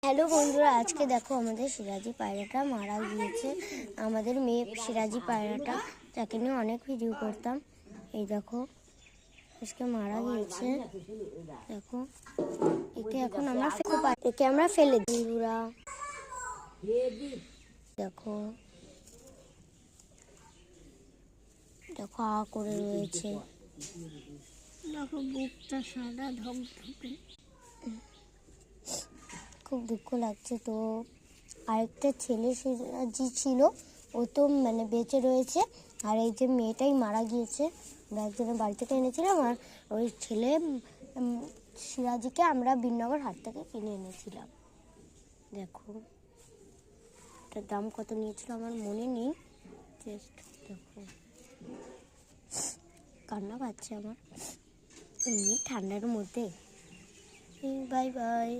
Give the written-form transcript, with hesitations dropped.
Hello বন্ধুরা, আজকে দেখো আমাদের সিরাজি পায়রাটা মারা গিয়েছে। আমাদের মেয়ে সিরাজি পায়রাটা, যাকে নিয়ে অনেক ভিডিও করতাম। এই দেখো আজকে মারা গিয়েছে। দেখো একে আমরা ফেলে দিই বন্ধুরা। দেখো দেখো করে রয়েছে। দেখো বুকটা সাদা ধকধকে। খুব দুঃখ লাগছে। তো আরেকটা ছেলে সিরাজি ছিল, ও তো বেঁচে রয়েছে। আর এই যে মেয়েটাই মারা গিয়েছে। আমরা একজনের বাড়ি থেকে এনেছিলাম, আর ওই ছেলে সিরাজিকে আমরা বিননগর হাট থেকে কিনে এনেছিলাম। দেখো এটার দাম কত নিয়েছিল আমার মনে নেই। জাস্ট দেখো, কান্না পাচ্ছে আমার এমনি ঠান্ডার মধ্যে। Bye bye.